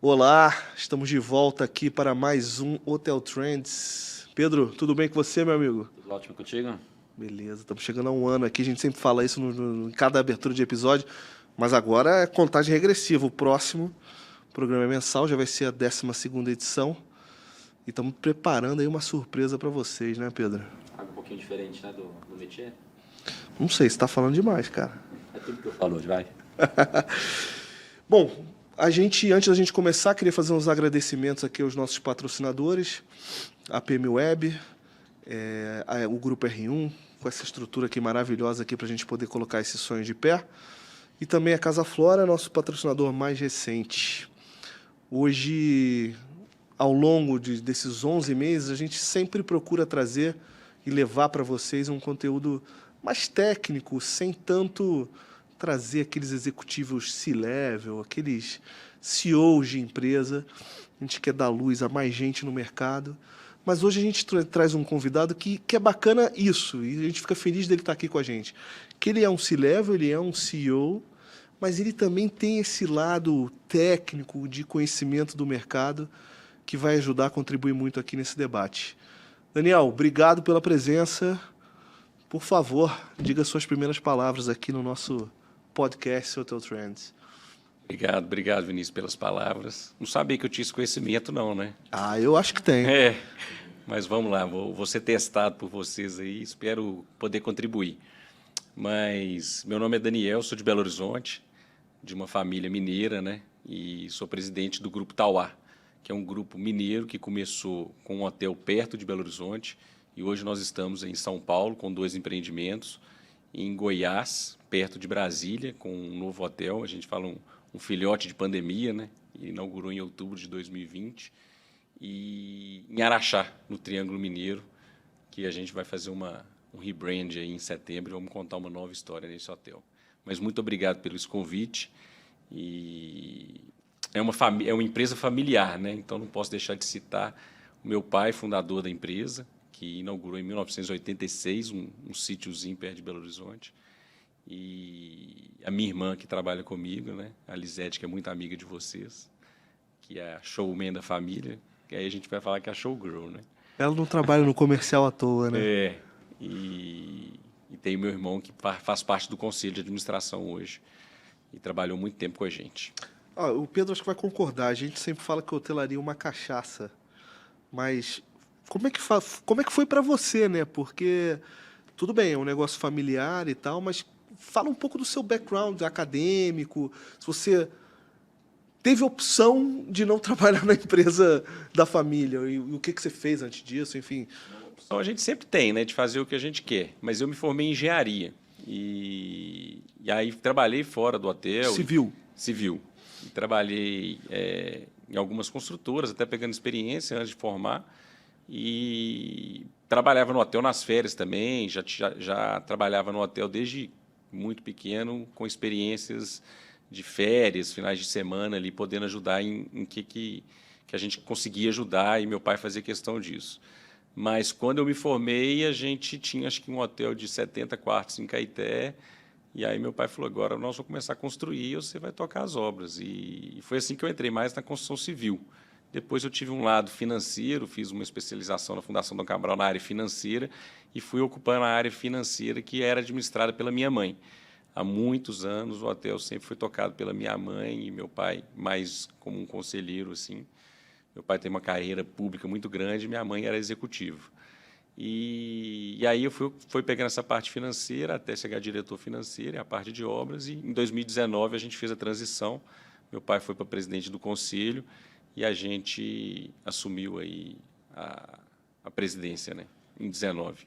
Olá, estamos de volta aqui para mais um Hotel Trends. Pedro, tudo bem com você, meu amigo? Tudo ótimo contigo? Beleza, estamos chegando a um ano aqui, a gente sempre fala isso em cada abertura de episódio, mas agora é contagem regressiva. O próximo programa é mensal, já vai ser a 12ª edição e estamos preparando aí uma surpresa para vocês, né, Pedro? Algo um pouquinho diferente, né, do métier? Não sei, você está falando demais, cara. É tudo que eu falo hoje, vai. Bom, antes da gente começar, queria fazer uns agradecimentos aqui aos nossos patrocinadores, a PM Web, o Grupo R1, com essa estrutura aqui maravilhosa aqui para a gente poder colocar esse sonho de pé, e também a Casa Flora, nosso patrocinador mais recente. Hoje, ao longo desses 11 meses, a gente sempre procura trazer e levar para vocês um conteúdo mais técnico, sem tanto trazer aqueles executivos C-level, aqueles CEOs de empresa. A gente quer dar luz a mais gente no mercado. Mas hoje a gente traz um convidado que é bacana isso, e a gente fica feliz dele estar aqui com a gente. Que ele é um C-level, ele é um CEO, mas ele também tem esse lado técnico de conhecimento do mercado que vai ajudar a contribuir muito aqui nesse debate. Daniel, obrigado pela presença. Por favor, diga suas primeiras palavras aqui no nosso podcast Hotel Trends. Obrigado, Vinícius, pelas palavras. Não sabia que eu tinha esse conhecimento, não, né? Ah, eu acho que tem. Mas vamos lá, vou ser testado por vocês aí, espero poder contribuir. Mas meu nome é Daniel, sou de Belo Horizonte, de uma família mineira, né? E sou presidente do Grupo Tauá, que é um grupo mineiro que começou com um hotel perto de Belo Horizonte e hoje nós estamos em São Paulo com 2 empreendimentos, em Goiás, perto de Brasília, com um novo hotel, a gente fala um filhote de pandemia, né? Inaugurou em outubro de 2020, e em Araxá, no Triângulo Mineiro, que a gente vai fazer um rebrand aí em setembro, e vamos contar uma nova história nesse hotel. Mas muito obrigado pelo esse convite, e é uma empresa familiar, né? Então não posso deixar de citar o meu pai, fundador da empresa, que inaugurou em 1986 um sítiozinho perto de Belo Horizonte, e a minha irmã, que trabalha comigo, né, a Lisete, que é muito amiga de vocês, que é a showman da família, que aí a gente vai falar que é a showgirl, né? Ela não trabalha no comercial à toa, né? E tem o meu irmão, que faz parte do conselho de administração hoje e trabalhou muito tempo com a gente. O Pedro acho que vai concordar. A gente sempre fala que a hotelaria é uma cachaça, mas como é que foi para você, né? Porque tudo bem, é um negócio familiar e tal, mas fala um pouco do seu background acadêmico, se você teve opção de não trabalhar na empresa da família, e o que você fez antes disso, enfim. Então, a gente sempre tem, né, de fazer o que a gente quer, mas eu me formei em engenharia e aí trabalhei fora do hotel. Civil. E trabalhei em algumas construtoras, até pegando experiência antes de formar, e trabalhava no hotel nas férias também, já trabalhava no hotel desde muito pequeno, com experiências de férias, finais de semana, ali, podendo ajudar em que a gente conseguia ajudar, e meu pai fazia questão disso. Mas, quando eu me formei, a gente tinha, acho que, um hotel de 70 quartos em Caeté, e aí meu pai falou, agora nós vamos começar a construir e você vai tocar as obras. E foi assim que eu entrei mais na construção civil. Depois eu tive um lado financeiro, fiz uma especialização na Fundação Dom Cabral na área financeira e fui ocupando a área financeira que era administrada pela minha mãe. Há muitos anos o hotel sempre foi tocado pela minha mãe e meu pai, mais como um conselheiro, assim. Meu pai tem uma carreira pública muito grande e minha mãe era executiva. E aí eu fui pegando essa parte financeira até chegar a diretor financeiro e a parte de obras, e em 2019 a gente fez a transição. Meu pai foi para presidente do conselho e a gente assumiu aí a presidência, né, em 19.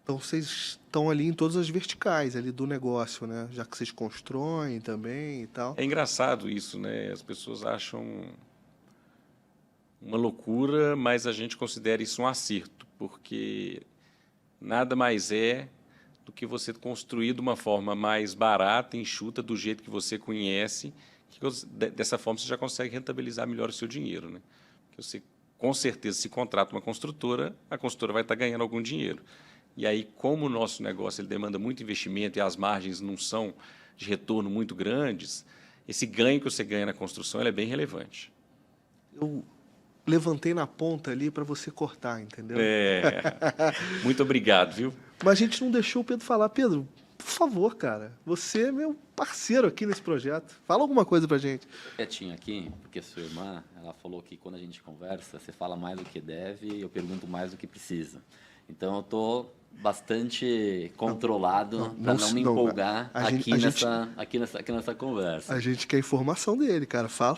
Então, vocês estão ali em todas as verticais ali do negócio, né? Já que vocês constroem também e tal. É engraçado isso, né? As pessoas acham uma loucura, mas a gente considera isso um acerto, porque nada mais é do que você construir de uma forma mais barata, enxuta, do jeito que você conhece, que dessa forma você já consegue rentabilizar melhor o seu dinheiro, né? Porque você, com certeza, se contrata uma construtora, a construtora vai estar ganhando algum dinheiro. E aí, como o nosso negócio ele demanda muito investimento e as margens não são de retorno muito grandes, esse ganho que você ganha na construção ele é bem relevante. eu levantei na ponta ali para você cortar, entendeu? Muito obrigado, viu? Mas a gente não deixou o Pedro falar. Pedro, por favor, cara, você é meu parceiro aqui nesse projeto. Fala alguma coisa pra gente. Quietinho aqui, porque sua irmã, ela falou que quando a gente conversa, você fala mais do que deve e eu pergunto mais do que precisa. Então, eu estou bastante controlado para não me empolgar aqui nessa conversa. A gente quer informação dele, cara. Fala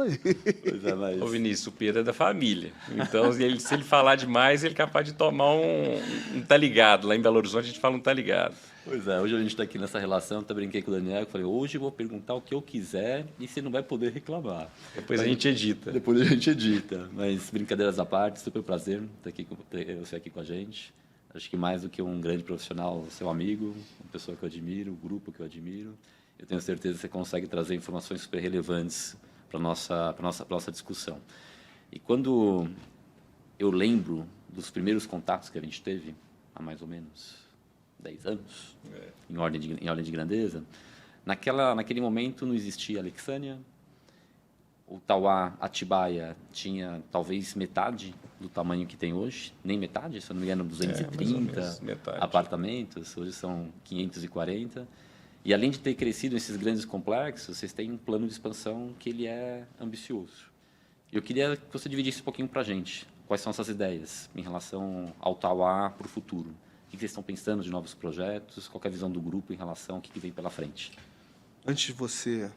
aí. Pois é, mas... Ô, Vinícius, o Pedro é da família. Então, se ele falar demais, ele é capaz de tomar um tá ligado. Lá em Belo Horizonte, a gente fala um tá ligado. Pois é, hoje a gente está aqui nessa relação, até brinquei com o Daniel, falei, hoje eu vou perguntar o que eu quiser e você não vai poder reclamar. Depois a gente edita. Depois a gente edita. Mas, brincadeiras à parte, super prazer ter você aqui com a gente. Acho que mais do que um grande profissional, seu amigo, uma pessoa que eu admiro, um grupo que eu admiro. Eu tenho certeza que você consegue trazer informações super relevantes para a nossa discussão. E quando eu lembro dos primeiros contatos que a gente teve, há mais ou menos 10 anos, em ordem de grandeza, naquele momento não existia a Lexânia, o Tauá Atibaia tinha talvez metade do tamanho que tem hoje, nem metade, se eu não me engano, 230 apartamentos, hoje são 540. E além de ter crescido esses grandes complexos, vocês têm um plano de expansão que ele é ambicioso. Eu queria que você dividisse um pouquinho para a gente quais são essas ideias em relação ao Tauá para o futuro. O que vocês estão pensando de novos projetos? Qual é a visão do grupo em relação ao que vem pela frente? Antes de você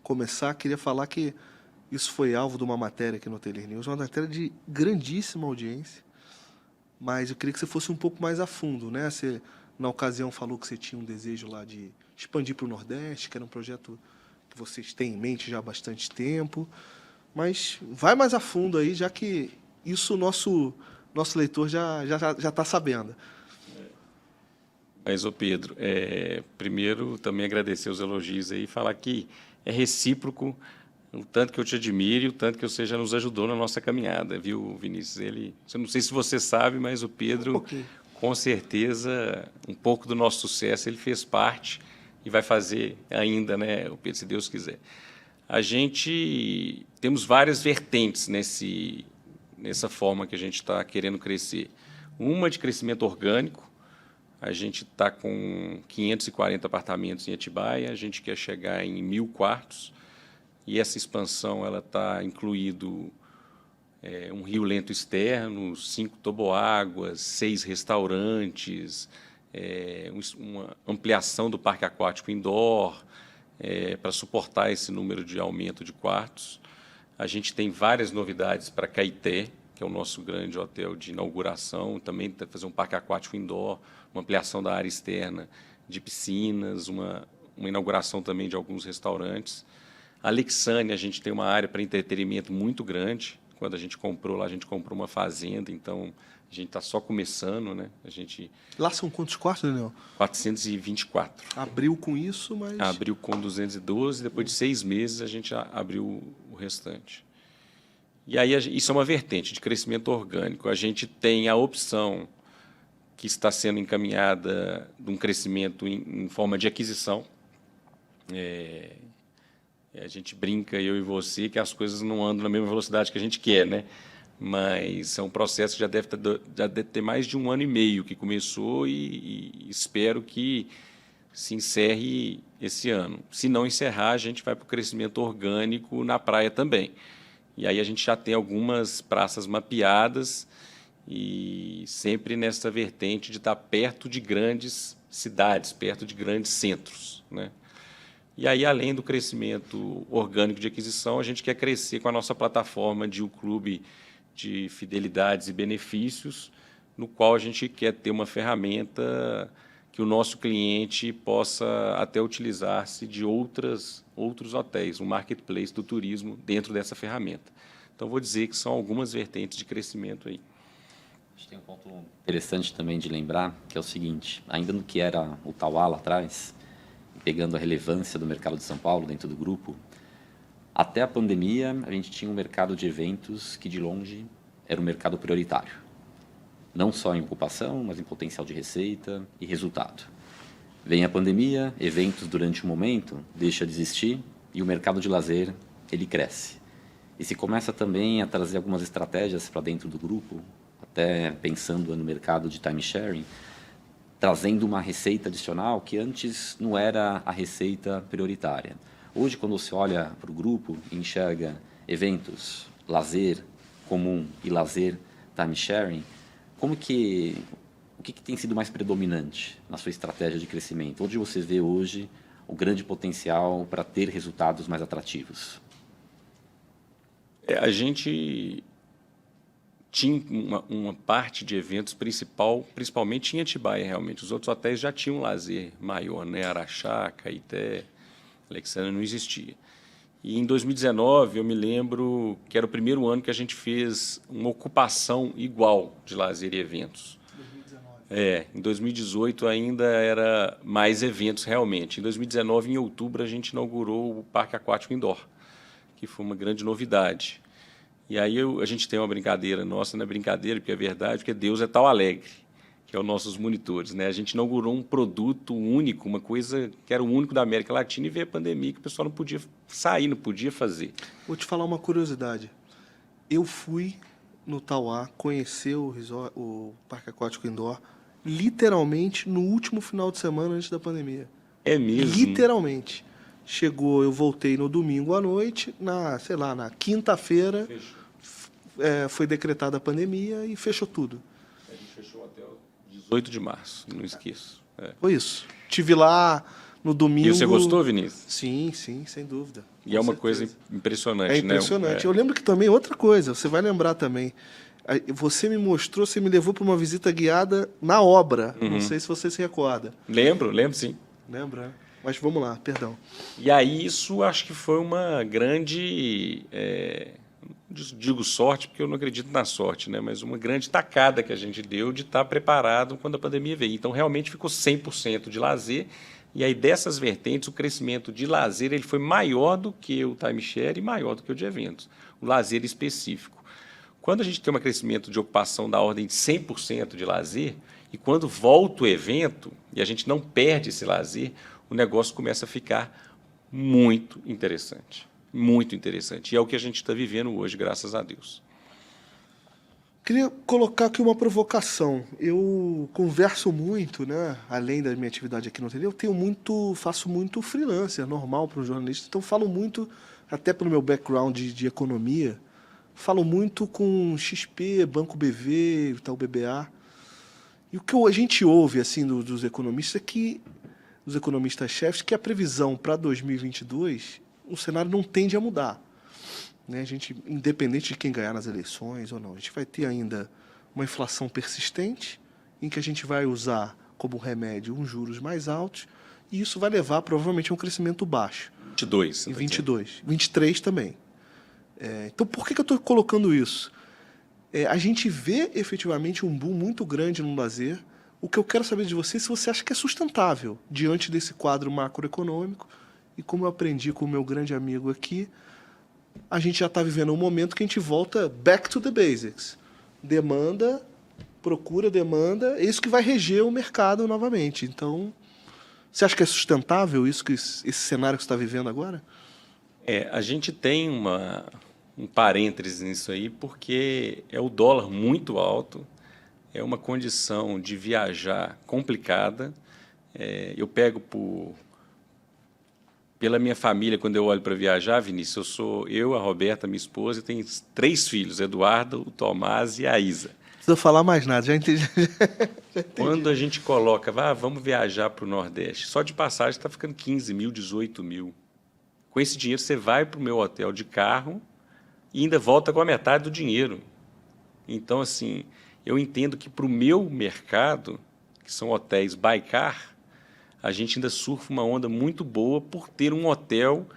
começar, queria falar que isso foi alvo de uma matéria aqui no Taylor News, uma matéria de grandíssima audiência, mas eu queria que você fosse um pouco mais a fundo, né? Você, na ocasião, falou que você tinha um desejo lá de expandir para o Nordeste, que era um projeto que vocês têm em mente já há bastante tempo, mas vai mais a fundo aí, já que isso o nosso leitor já está sabendo. Mas, ô Pedro, primeiro também agradecer os elogios aí e falar que é recíproco o tanto que eu te admiro e o tanto que você já nos ajudou na nossa caminhada, viu, Vinícius? Eu não sei se você sabe, mas o Pedro, com certeza, um pouco do nosso sucesso, ele fez parte e vai fazer ainda, né, o Pedro, se Deus quiser. A gente temos várias vertentes nessa forma que a gente está querendo crescer. Uma de crescimento orgânico, a gente está com 540 apartamentos em Atibaia, a gente quer chegar em 1.000 quartos, e essa expansão ela está incluído um rio lento externo, 5 toboáguas, 6 restaurantes, uma ampliação do parque aquático indoor, para suportar esse número de aumento de quartos. A gente tem várias novidades para Caeté, que é o nosso grande hotel de inauguração, também fazer um parque aquático indoor, uma ampliação da área externa de piscinas, uma inauguração também de alguns restaurantes. A Lexânia, a gente tem uma área para entretenimento muito grande. Quando a gente comprou lá, a gente comprou uma fazenda, então a gente está só começando, né? Lá são quantos quartos, Daniel? 424. Abriu com isso, mas... Abriu com 212, depois de 6 meses a gente abriu o restante. E aí isso é uma vertente de crescimento orgânico. A gente tem a opção que está sendo encaminhada de um crescimento em forma de aquisição. A gente brinca, eu e você, que as coisas não andam na mesma velocidade que a gente quer, né? Mas é um processo que já deve ter mais de 1 ano e meio que começou e espero que se encerre esse ano. Se não encerrar, a gente vai para o crescimento orgânico na praia também. E aí a gente já tem algumas praças mapeadas e sempre nessa vertente de estar perto de grandes cidades, perto de grandes centros, né? E aí, além do crescimento orgânico de aquisição, a gente quer crescer com a nossa plataforma de clube de fidelidades e benefícios, no qual a gente quer ter uma ferramenta que o nosso cliente possa até utilizar-se de outros hotéis, um marketplace do turismo dentro dessa ferramenta. Então, vou dizer que são algumas vertentes de crescimento aí. Acho que tem um ponto interessante também de lembrar, que é o seguinte, ainda no que era o Tauá lá atrás, pegando a relevância do mercado de São Paulo dentro do grupo, até a pandemia a gente tinha um mercado de eventos que de longe era um mercado prioritário. Não só em ocupação, mas em potencial de receita e resultado. Vem a pandemia, eventos durante um momento deixa de existir e o mercado de lazer ele cresce. E se começa também a trazer algumas estratégias para dentro do grupo, até pensando no mercado de time sharing, trazendo uma receita adicional que antes não era a receita prioritária. Hoje, quando você olha para o grupo e enxerga eventos, lazer comum e lazer time sharing, o que tem sido mais predominante na sua estratégia de crescimento? Onde você vê hoje o grande potencial para ter resultados mais atrativos? A gente tinha uma parte de eventos principalmente em Atibaia, realmente. Os outros hotéis já tinham um lazer maior, né? Araxá, Caeté, Alexandria não existia. E em 2019, eu me lembro que era o primeiro ano que a gente fez uma ocupação igual de lazer e eventos. 2019. Em 2018 ainda era mais eventos realmente. Em 2019, em outubro, a gente inaugurou o Parque Aquático Indoor, que foi uma grande novidade. E aí a gente tem uma brincadeira nossa, não é brincadeira, porque é verdade, porque Deus é tal alegre, que é os nossos monitores, né? A gente inaugurou um produto único, uma coisa que era o único da América Latina, e veio a pandemia que o pessoal não podia sair, não podia fazer. Vou te falar uma curiosidade. Eu fui no Tauá conhecer o Parque Aquático Indoor literalmente no último final de semana antes da pandemia. É mesmo? Literalmente. Eu voltei no domingo à noite, na quinta-feira foi decretada a pandemia e fechou tudo. A gente fechou até o 18 de março, não esqueço. Foi isso. Estive lá no domingo. E você gostou, Vinícius? Sim, sem dúvida. E é uma coisa impressionante, né? É impressionante. É. Eu lembro que também, outra coisa, você vai lembrar também, você me levou para uma visita guiada na obra. Uhum. Não sei se você se recorda. Lembro sim. Lembra, né? Mas vamos lá, perdão. E aí isso acho que foi uma grande, digo sorte, porque eu não acredito na sorte, né? Mas uma grande tacada que a gente deu de estar preparado quando a pandemia veio. Então, realmente ficou 100% de lazer. E aí, dessas vertentes, o crescimento de lazer ele foi maior do que o timeshare e maior do que o de eventos. O lazer específico. Quando a gente tem um crescimento de ocupação da ordem de 100% de lazer, e quando volta o evento, e a gente não perde esse lazer, o negócio começa a ficar muito interessante. Muito interessante. E é o que a gente está vivendo hoje, graças a Deus. Queria colocar aqui uma provocação. Eu converso muito, né? Além da minha atividade aqui no ateliê, faço muito freelancer, normal para um jornalista. Então, falo muito, até pelo meu background de economia, falo muito com XP, Banco BV, Itaú BBA. E o que a gente ouve assim dos economistas dos economistas-chefes, que a previsão para 2022, o cenário não tende a mudar. Né? A gente, independente de quem ganhar nas eleições ou não, a gente vai ter ainda uma inflação persistente, em que a gente vai usar como remédio uns juros mais altos, e isso vai levar provavelmente a um crescimento baixo. 22. Em 22. 23 também. Então, por que eu estou colocando isso? A gente vê efetivamente um boom muito grande no lazer. O que eu quero saber de você é se você acha que é sustentável diante desse quadro macroeconômico. E como eu aprendi com o meu grande amigo aqui, a gente já está vivendo um momento que a gente volta back to the basics. Demanda, procura, demanda, é isso que vai reger o mercado novamente. Então, você acha que é sustentável esse cenário que você está vivendo agora? A gente tem um parênteses nisso aí, porque é o dólar muito alto, é uma condição de viajar complicada. Eu pego pela minha família, quando eu olho para viajar, Vinícius, eu, a Roberta, minha esposa, e tenho 3 filhos, Eduardo, o Tomás e a Isa. Não precisa falar mais nada, já entendi. Quando a gente coloca, vamos viajar para o Nordeste, só de passagem está ficando 15 mil, 18 mil. Com esse dinheiro, você vai para o meu hotel de carro e ainda volta com a metade do dinheiro. Então, assim, eu entendo que para o meu mercado, que são hotéis by car, a gente ainda surfa uma onda muito boa por ter um hotel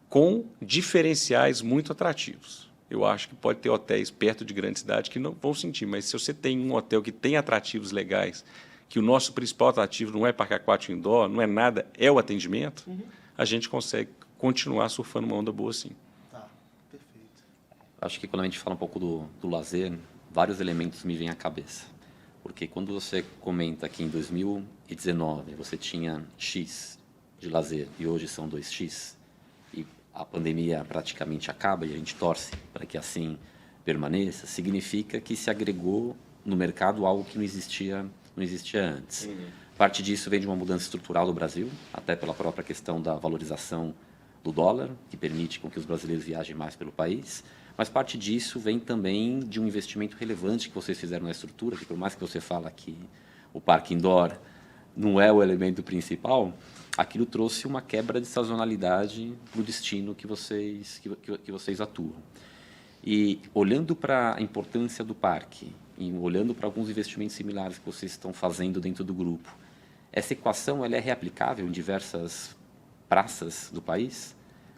com diferenciais muito atrativos. Eu acho que pode ter hotéis perto de grande cidade que não vão sentir, mas se você tem um hotel que tem atrativos legais, que o nosso principal atrativo não é parque aquático indoor, não é nada, é o atendimento, a gente consegue continuar surfando uma onda boa sim. Tá, perfeito. Acho que quando a gente fala um pouco do lazer, vários elementos me vêm à cabeça. Porque quando você comenta que em 2019 você tinha X de lazer e hoje são 2X, e a pandemia praticamente acaba, e a gente torce para que assim permaneça, significa que se agregou no mercado algo que não existia antes. Parte disso vem de uma mudança estrutural do Brasil, até pela própria questão da valorização do dólar, que permite com que os brasileiros viajem mais pelo país, mas parte disso vem também de um investimento relevante que vocês fizeram na estrutura, que por mais que você fala que o parque indoor não é o elemento principal, aquilo trouxe uma quebra de sazonalidade para o destino que vocês atuam. E olhando para a importância do parque, e olhando para alguns investimentos similares que vocês estão fazendo dentro do grupo, essa equação ela é reaplicável em diversas praças do país?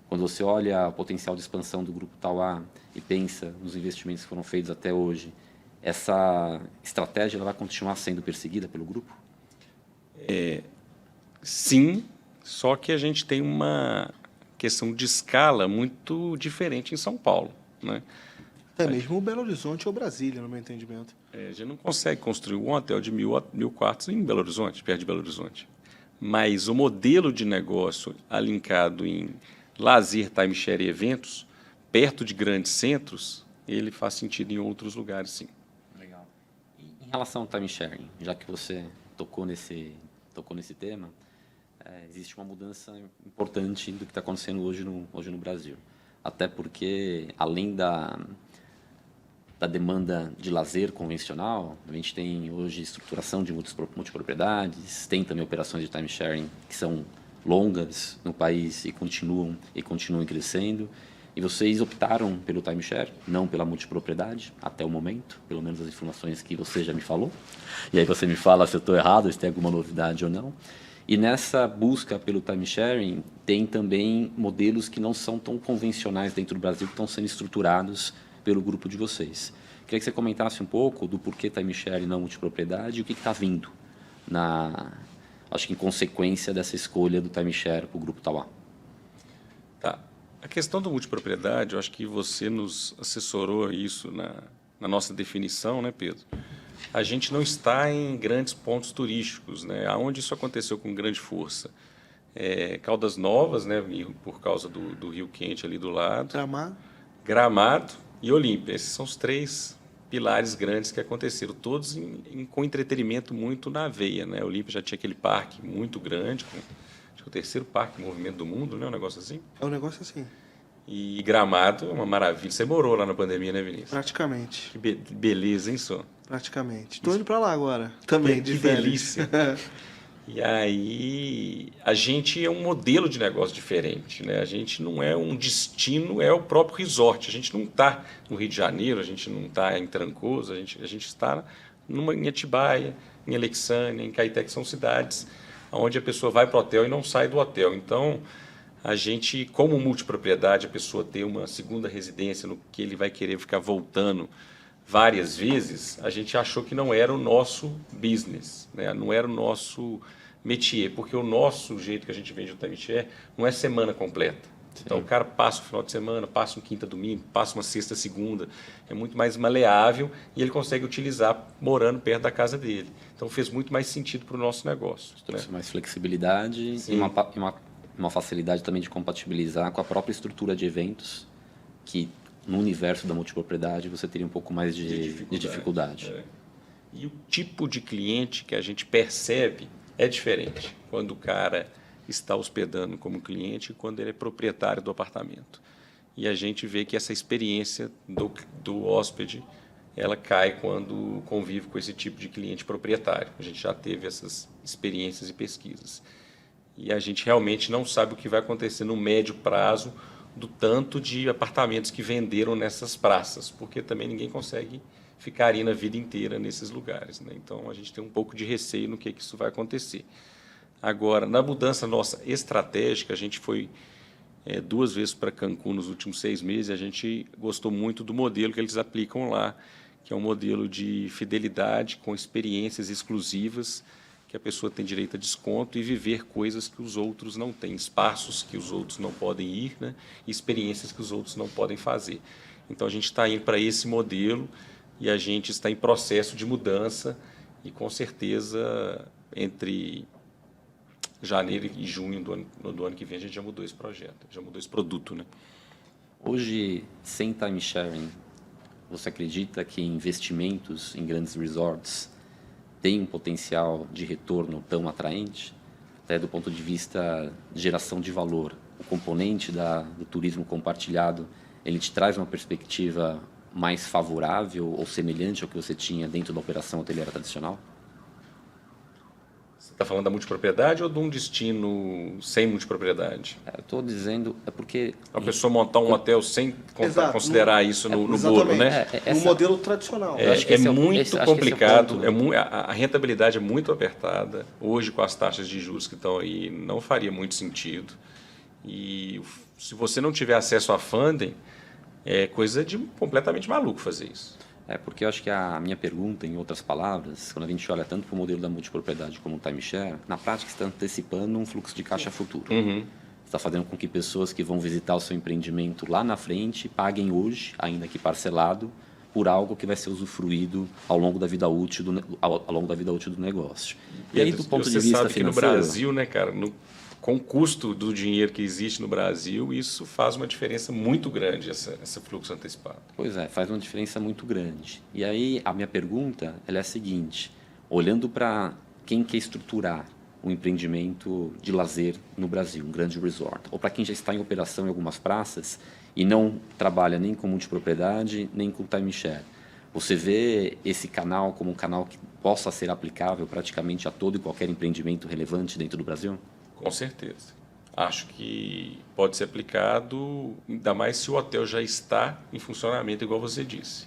Quando você olha o potencial de expansão do Grupo Tauá e pensa nos investimentos que foram feitos até hoje, essa estratégia ela vai continuar sendo perseguida pelo grupo? Sim, só que a gente tem uma questão de escala muito diferente em São Paulo, né? É mesmo o Belo Horizonte ou Brasília, no meu entendimento. A gente não consegue construir um hotel de 1.000 quartos em Belo Horizonte, perto de Belo Horizonte. Mas o modelo de negócio alincado em lazer, timeshare e eventos, perto de grandes centros, ele faz sentido em outros lugares, sim. Legal. E em relação ao timesharing, já que você tocou nesse tema, existe uma mudança importante do que está acontecendo hoje no Brasil. Até porque, além da demanda de lazer convencional, a gente tem hoje estruturação de multipropriedades, tem também operações de timesharing que são longas no país e continuam crescendo. E vocês optaram pelo timeshare, não pela multipropriedade, até o momento, pelo menos as informações que você já me falou. E aí você me fala se eu estou errado, se tem alguma novidade ou não. E nessa busca pelo timesharing, tem também modelos que não são tão convencionais dentro do Brasil, que estão sendo estruturados pelo grupo de vocês. Queria que você comentasse um pouco do porquê timeshare e não multipropriedade e o que está vindo, acho que em consequência dessa escolha do timeshare para o Grupo Tauá. Tá. A questão da multipropriedade, eu acho que você nos assessorou isso na nossa definição, né, Pedro? A gente não está em grandes pontos turísticos, né? Aonde isso aconteceu com grande força? Caldas Novas, né, por causa do Rio Quente ali do lado. Gramado e Olímpia. Esses são os 3 pilares grandes que aconteceram, todos com entretenimento muito na veia, né? A Olímpia já tinha aquele parque muito grande, acho que o 3º parque em movimento do mundo, né? Um negócio assim? É um negócio assim. E Gramado é uma maravilha. Você morou lá na pandemia, né, Vinícius? Praticamente. Que beleza, hein, só? Praticamente. Estou indo para lá agora. Também, que delícia. E aí, a gente é um modelo de negócio diferente, né? A gente não é um destino, é o próprio resort. A gente não está no Rio de Janeiro, a gente não está em Trancoso, a gente está em Atibaia, em Alexandria, em Caeté, que são cidades onde a pessoa vai para o hotel e não sai do hotel. Então, a gente, como multipropriedade, a pessoa ter uma segunda residência no que ele vai querer ficar voltando várias vezes, a gente achou que não era o nosso business, né? Não era o nosso métier, porque o nosso jeito que a gente vende o timeshare não é semana completa. Sim. Então, o cara passa o final de semana, passa um quinta, domingo, passa uma sexta, segunda, é muito mais maleável e ele consegue utilizar morando perto da casa dele. Então, fez muito mais sentido para o nosso negócio. Trouxe, né? Mais flexibilidade. Sim. E uma facilidade também de compatibilizar com a própria estrutura de eventos, que no universo da multipropriedade você teria um pouco mais de dificuldade. E o tipo de cliente que a gente percebe é diferente quando o cara está hospedando como cliente e quando ele é proprietário do apartamento. E a gente vê que essa experiência do hóspede ela cai quando convive com esse tipo de cliente proprietário. A gente já teve essas experiências e pesquisas. E a gente realmente não sabe o que vai acontecer no médio prazo do tanto de apartamentos que venderam nessas praças, porque também ninguém consegue ficar na vida inteira nesses lugares, né? Então, a gente tem um pouco de receio no que isso vai acontecer. Agora, na mudança nossa estratégica, a gente foi 2 vezes para Cancún nos últimos 6 meses e a gente gostou muito do modelo que eles aplicam lá, que é um modelo de fidelidade com experiências exclusivas, que a pessoa tem direito a desconto e viver coisas que os outros não têm, espaços que os outros não podem ir, né? E experiências que os outros não podem fazer. Então, a gente está indo para esse modelo e a gente está em processo de mudança e, com certeza, entre janeiro e junho do ano que vem, a gente já mudou esse projeto, já mudou esse produto, né? Hoje, sem time sharing, você acredita que investimentos em grandes resorts têm um potencial de retorno tão atraente? Até do ponto de vista de geração de valor, o componente do turismo compartilhado, ele te traz uma perspectiva mais favorável ou semelhante ao que você tinha dentro da operação hoteleira tradicional? Você está falando da multipropriedade ou de um destino sem multipropriedade? Eu estou dizendo, é porque... A pessoa montar um hotel sem considerar isso no bolo, exatamente. né? No modelo tradicional. É muito complicado, a rentabilidade é muito apertada. Hoje, com as taxas de juros que estão aí, não faria muito sentido. E se você não tiver acesso a funding, é coisa de completamente maluco fazer isso. Porque eu acho que a minha pergunta, em outras palavras, quando a gente olha tanto para o modelo da multipropriedade como o timeshare, na prática está antecipando um fluxo de caixa futuro. Está fazendo com que pessoas que vão visitar o seu empreendimento lá na frente paguem hoje, ainda que parcelado, por algo que vai ser usufruído ao longo da vida útil do negócio. E aí, do ponto de vista sabe que financeiro... no Brasil, né, cara, com o custo do dinheiro que existe no Brasil, isso faz uma diferença muito grande, esse fluxo antecipado. Pois é, faz uma diferença muito grande. E aí, a minha pergunta ela é a seguinte, olhando para quem quer estruturar um empreendimento de lazer no Brasil, um grande resort, ou para quem já está em operação em algumas praças e não trabalha nem com multipropriedade, nem com timeshare, você vê esse canal como um canal que possa ser aplicável praticamente a todo e qualquer empreendimento relevante dentro do Brasil? Com certeza. Acho que pode ser aplicado, ainda mais se o hotel já está em funcionamento, igual você disse.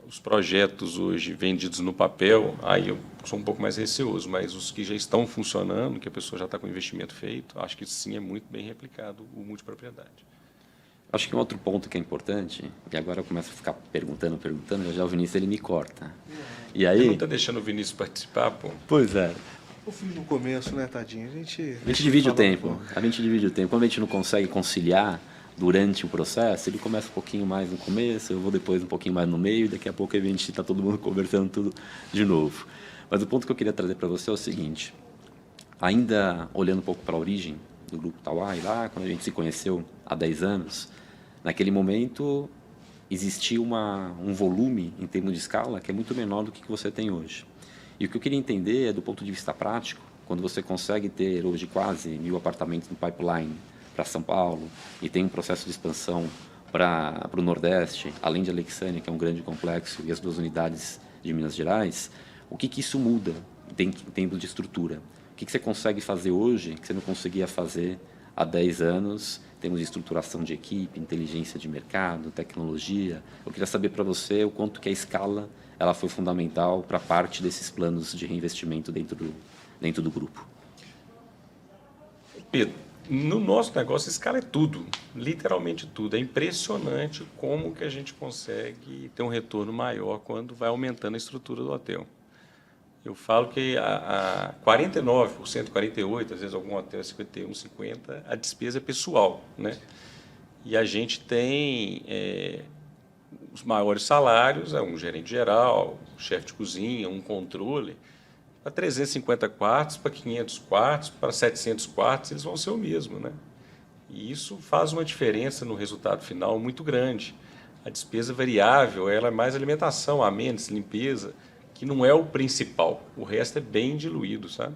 Os projetos hoje vendidos no papel, aí eu sou um pouco mais receoso, mas os que já estão funcionando, que a pessoa já está com o investimento feito, acho que sim, é muito bem replicado o multipropriedade. Acho que um outro ponto que é importante, e agora eu começo a ficar perguntando, já o Vinícius ele me corta. E aí... Você não está deixando o Vinícius participar, pô? Pois é. O filho no começo, né, tadinho? A gente divide o tempo. A gente divide o tempo. Quando a gente não consegue conciliar durante o processo, ele começa um pouquinho mais no começo, eu vou depois um pouquinho mais no meio, e daqui a pouco a gente está todo mundo conversando tudo de novo. Mas o ponto que eu queria trazer para você é o seguinte, ainda olhando um pouco para a origem do Grupo Tauai, lá quando a gente se conheceu há 10 anos, naquele momento existia um volume em termos de escala que é muito menor do que você tem hoje. E o que eu queria entender é, do ponto de vista prático, quando você consegue ter hoje quase 1.000 apartamentos no pipeline para São Paulo e tem um processo de expansão para o Nordeste, além de Alexandria, que é um grande complexo, e as 2 unidades de Minas Gerais, o que isso muda em termos de estrutura? O que você consegue fazer hoje que você não conseguia fazer há 10 anos, em termos de estruturação de equipe, inteligência de mercado, tecnologia? Eu queria saber para você o quanto que a escala ela foi fundamental para parte desses planos de reinvestimento dentro do grupo. Pedro, no nosso negócio, escala é tudo, literalmente tudo. É impressionante como que a gente consegue ter um retorno maior quando vai aumentando a estrutura do hotel. Eu falo que a 49%, 48%, às vezes algum hotel é 51%, 50%, a despesa é pessoal, né? E a gente tem... os maiores salários, um gerente geral, um chefe de cozinha, um controle, para 350 quartos, para 500 quartos, para 700 quartos, eles vão ser o mesmo, né? E isso faz uma diferença no resultado final muito grande. A despesa variável, ela é mais alimentação, a menos limpeza, que não é o principal. O resto é bem diluído, sabe?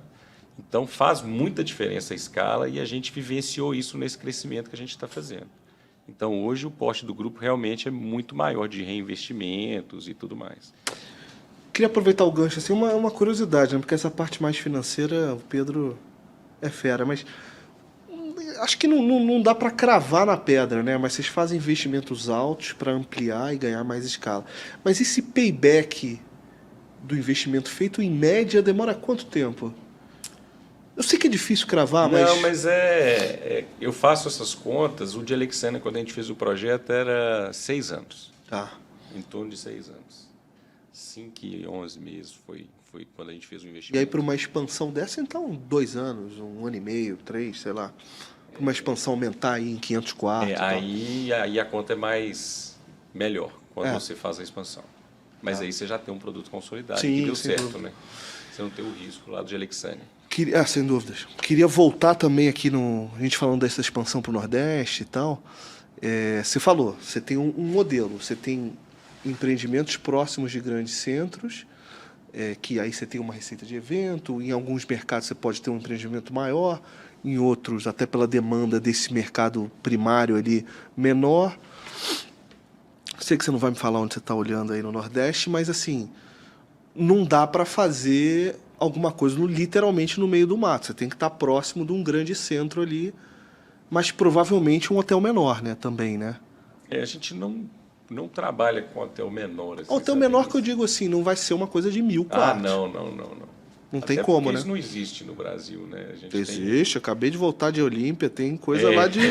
Então faz muita diferença a escala e a gente vivenciou isso nesse crescimento que a gente está fazendo. Então, hoje, o porte do grupo realmente é muito maior de reinvestimentos e tudo mais. Queria aproveitar o gancho, assim, uma curiosidade, né? Porque essa parte mais financeira, o Pedro é fera, mas acho que não dá para cravar na pedra, né? Mas vocês fazem investimentos altos para ampliar e ganhar mais escala. Mas esse payback do investimento feito, em média, demora quanto tempo? Eu sei que é difícil cravar, mas... Não, mas eu faço essas contas. O de Alexandria, quando a gente fez o projeto, era 6 anos. Tá. Em torno de 6 anos. 5 e 11 meses foi quando a gente fez o investimento. E aí, para uma expansão dessa, então, 2 anos, 1 ano e meio, 3, sei lá. Para uma expansão aumentar aí em 500 quartos. Aí a conta é melhor quando você faz a expansão. Mas aí você já tem um produto consolidado que deu certo, né? Você não tem o risco lá do de Alexandria. Sem dúvidas. Queria voltar também aqui a gente falando dessa expansão para o Nordeste e tal. Você falou, você tem um modelo, você tem empreendimentos próximos de grandes centros, que aí você tem uma receita de evento, em alguns mercados você pode ter um empreendimento maior, em outros, até pela demanda desse mercado primário ali, menor. Sei que você não vai me falar onde você está olhando aí no Nordeste, mas assim, não dá para fazer alguma coisa literalmente no meio do mato. Você tem que estar próximo de um grande centro ali, mas provavelmente um hotel menor, né, também, né? A gente não trabalha com hotel menor. Assim, hotel menor que eu digo assim, não vai ser uma coisa de 1000 quartos. Não Até tem como, né? Isso não existe no Brasil, né? Existe, acabei de voltar de Olímpia, tem coisa lá de...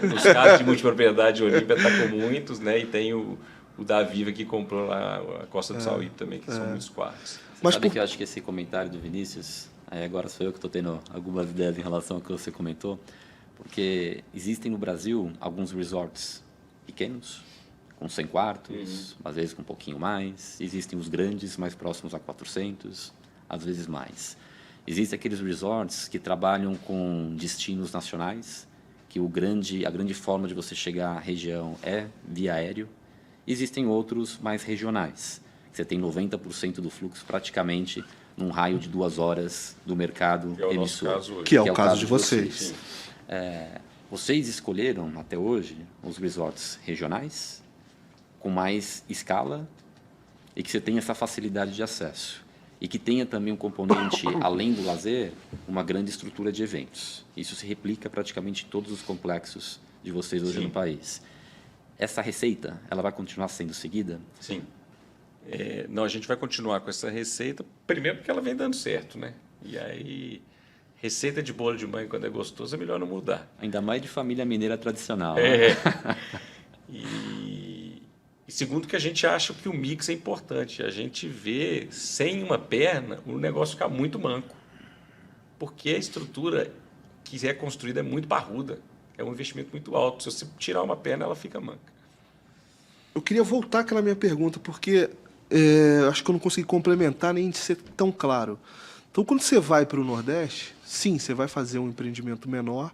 Nos casos de multipropriedade de Olímpia está com muitos, né? E tem o da Viva que comprou lá a Costa do Sauípe também, que são muitos quartos. Mas sabe que eu acho que esse comentário do Vinícius, aí agora sou eu que estou tendo algumas ideias em relação ao que você comentou, porque existem no Brasil alguns resorts pequenos, com 100 quartos, às vezes com um pouquinho mais. Existem os grandes, mais próximos a 400, às vezes mais. Existem aqueles resorts que trabalham com destinos nacionais, que a grande forma de você chegar à região é via aéreo. Existem outros mais regionais. Você tem 90% do fluxo praticamente num raio de 2 horas do mercado emissor. Que é o caso de vocês. Vocês escolheram, até hoje, os resorts regionais, com mais escala e que você tenha essa facilidade de acesso. E que tenha também um componente, além do lazer, uma grande estrutura de eventos. Isso se replica praticamente em todos os complexos de vocês hoje no país. Essa receita, ela vai continuar sendo seguida? Sim. Não, a gente vai continuar com essa receita, primeiro porque ela vem dando certo, né? E aí, receita de bolo de mãe, quando é gostoso, é melhor não mudar. Ainda mais de família mineira tradicional. E segundo que a gente acha que o mix é importante. A gente vê, sem uma perna, o negócio ficar muito manco. Porque a estrutura que é construída é muito parruda. É um investimento muito alto. Se você tirar uma perna, ela fica manca. Eu queria voltar àquela minha pergunta, porque acho que eu não consegui complementar nem ser tão claro. Então, quando você vai para o Nordeste, sim, você vai fazer um empreendimento menor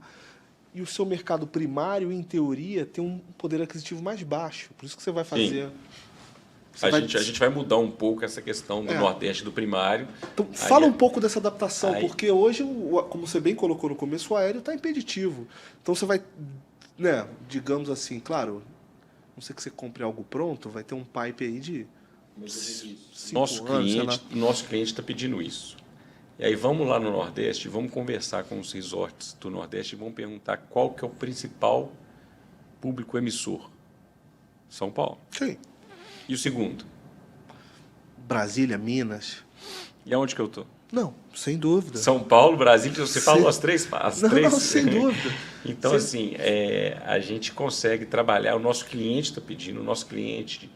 e o seu mercado primário, em teoria, tem um poder aquisitivo mais baixo. Por isso que você vai fazer... A gente vai mudar um pouco essa questão do Nordeste do primário. Então, fala um pouco dessa adaptação, porque hoje, como você bem colocou no começo, o aéreo está impeditivo. Então, você vai, né, digamos assim, claro, não sei que você compre algo pronto, vai ter um pipe aí de 5 anos. Nosso cliente está pedindo isso. E aí vamos lá no Nordeste, vamos conversar com os resorts do Nordeste e vamos perguntar qual que é o principal público emissor. São Paulo. Sim. E o segundo? Brasília, Minas. E aonde que eu estou? Não, sem dúvida. São Paulo, Brasília, você falou as três? Não, sem dúvida. Então, assim, a gente consegue trabalhar, o nosso cliente está pedindo, o nosso cliente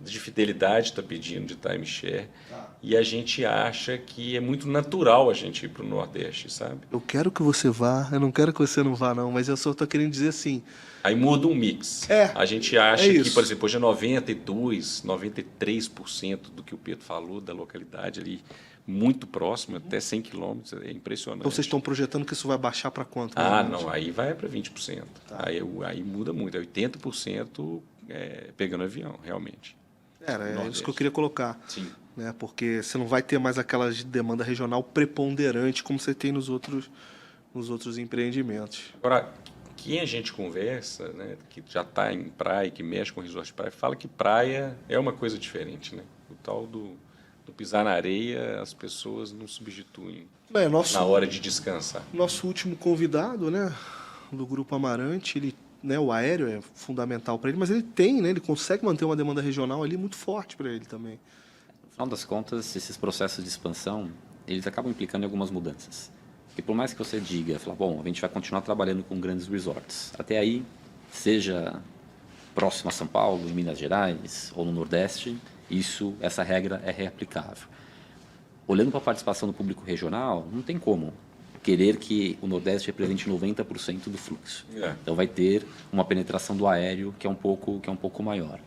de fidelidade está pedindo, de timeshare, e a gente acha que é muito natural a gente ir para o Nordeste, sabe? Eu quero que você vá, eu não quero que você não vá, não, mas eu só estou querendo dizer assim... Aí muda um mix. A gente acha que, por exemplo, hoje é 92%, 93% do que o Pedro falou da localidade ali, muito próximo, até 100 quilômetros, é impressionante. Então vocês estão projetando que isso vai baixar para quanto? Não, aí vai para 20%. Aí muda muito, é 80% pegando avião, realmente. É isso que eu queria colocar. Sim. Né? Porque você não vai ter mais aquela demanda regional preponderante como você tem nos outros empreendimentos. Agora, quem a gente conversa, né, que já está em praia, que mexe com resort de praia, fala que praia é uma coisa diferente, né? O tal do pisar na areia, as pessoas não substituem na hora de descansar. Nosso último convidado, né, do Grupo Amarante, ele, né, o aéreo é fundamental para ele, mas ele consegue manter uma demanda regional ali muito forte para ele também. No final das contas, esses processos de expansão, eles acabam implicando em algumas mudanças. Porque por mais que você diga, bom, a gente vai continuar trabalhando com grandes resorts. Até aí, seja próximo a São Paulo, em Minas Gerais ou no Nordeste, essa regra é reaplicável. Olhando para a participação do público regional, não tem como querer que o Nordeste represente 90% do fluxo. Então vai ter uma penetração do aéreo que é um pouco maior.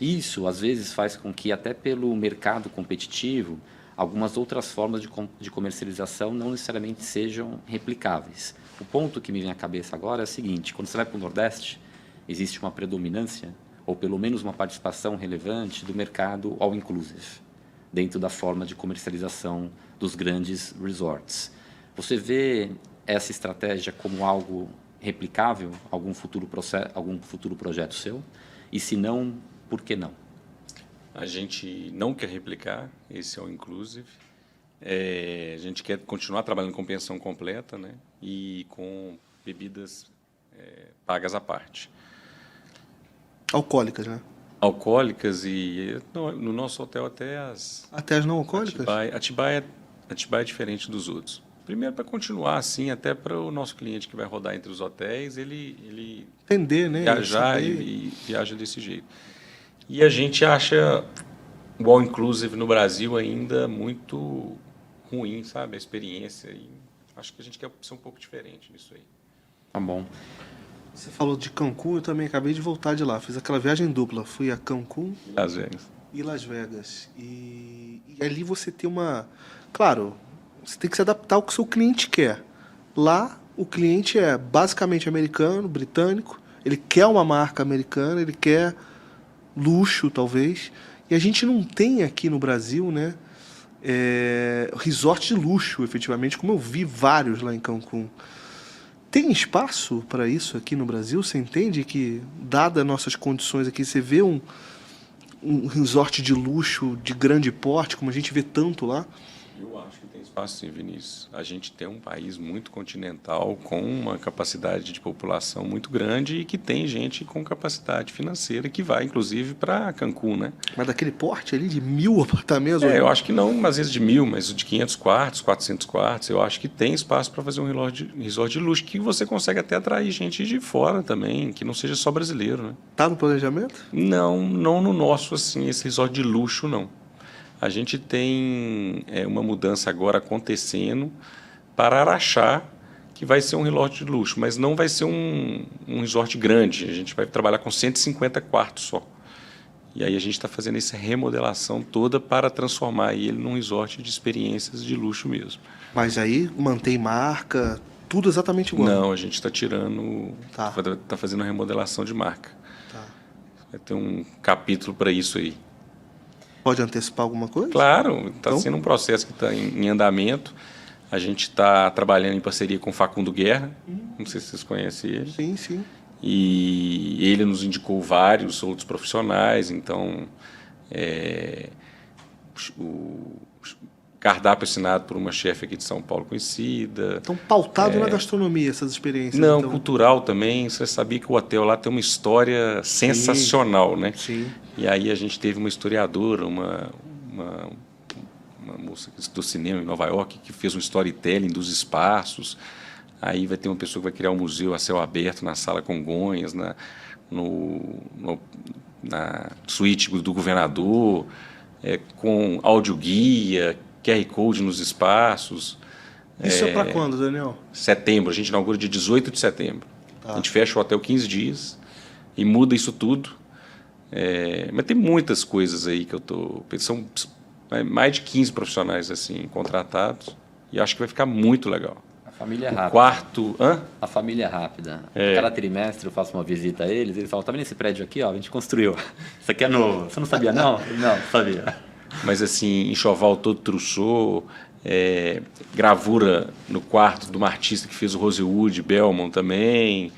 Isso, às vezes, faz com que, até pelo mercado competitivo, algumas outras formas de comercialização não necessariamente sejam replicáveis. O ponto que me vem à cabeça agora é o seguinte: quando você vai para o Nordeste, existe uma predominância, ou pelo menos uma participação relevante do mercado all-inclusive, dentro da forma de comercialização dos grandes resorts. Você vê essa estratégia como algo replicável, algum futuro projeto seu? E se não, por que não? A gente não quer replicar esse all-inclusive. A gente quer continuar trabalhando com pensão completa, né? E com bebidas pagas à parte. Alcoólicas, né? Alcoólicas e no nosso hotel até as não alcoólicas? Atibaia é diferente dos outros. Primeiro, para continuar assim, até para o nosso cliente que vai rodar entre os hotéis, ele entender, né? Viajar e viaja desse jeito. E a gente acha o all-inclusive no Brasil ainda muito ruim, sabe? A experiência. E acho que a gente quer ser um pouco diferente nisso aí. Tá bom. Você falou de Cancún, eu também acabei de voltar de lá. Fiz aquela viagem dupla. Fui a Cancún e Las Vegas. E ali você tem uma... Claro, você tem que se adaptar ao que o seu cliente quer. Lá, o cliente é basicamente americano, britânico. Ele quer uma marca americana, ele quer luxo, talvez. E a gente não tem aqui no Brasil, né, resort de luxo, efetivamente, como eu vi vários lá em Cancún. Tem espaço para isso aqui no Brasil? Você entende que, dadas nossas condições aqui, você vê um resort de luxo de grande porte, como a gente vê tanto lá? Eu acho que tem espaço, sim, Vinícius. A gente tem um país muito continental, com uma capacidade de população muito grande e que tem gente com capacidade financeira que vai, inclusive, para Cancún, né? Mas daquele porte ali de 1.000 apartamentos? Eu acho que não, às vezes de 1.000, mas de 500 quartos, 400 quartos. Eu acho que tem espaço para fazer um resort de luxo, que você consegue até atrair gente de fora também, que não seja só brasileiro, né? Tá no planejamento? Não no nosso, assim, esse resort de luxo, não. A gente tem uma mudança agora acontecendo para Araxá, que vai ser um resort de luxo, mas não vai ser um resort grande. A gente vai trabalhar com 150 quartos só. E aí a gente está fazendo essa remodelação toda para transformar ele num resort de experiências de luxo mesmo. Mas aí mantém marca, tudo exatamente igual? Não, a gente está tirando, está fazendo a remodelação de marca. Tá. Vai ter um capítulo para isso aí. Pode antecipar alguma coisa? Claro, está sendo um processo que está em andamento. A gente está trabalhando em parceria com o Facundo Guerra, não sei se vocês conhecem ele. Sim, sim. E ele nos indicou vários outros profissionais, então o cardápio assinado por uma chefe aqui de São Paulo conhecida. Então, pautado na gastronomia, essas experiências? Não, então... cultural também. Você sabia que o hotel lá tem uma história sensacional, né? Sim. E aí a gente teve uma historiadora, uma moça do cinema em Nova York, que fez um storytelling dos espaços. Aí vai ter uma pessoa que vai criar um museu a céu aberto na Sala Congonhas, na suíte do governador, com audioguia, QR Code nos espaços. Isso é para quando, Daniel? Setembro. A gente inaugura dia 18 de setembro. Tá. A gente fecha o hotel 15 dias e muda isso tudo. Mas tem muitas coisas aí que eu estou... São mais de 15 profissionais assim, contratados e acho que vai ficar muito legal. A família é rápida. Quarto... Hã? A família é rápida. Cada trimestre eu faço uma visita a eles falam, tá vendo esse prédio aqui? Ó, a gente construiu. Isso aqui é novo. Você não sabia, não? Não, sabia. Mas assim, enxoval todo trussou, gravura no quarto de uma artista que fez o Rosewood, Belmont também.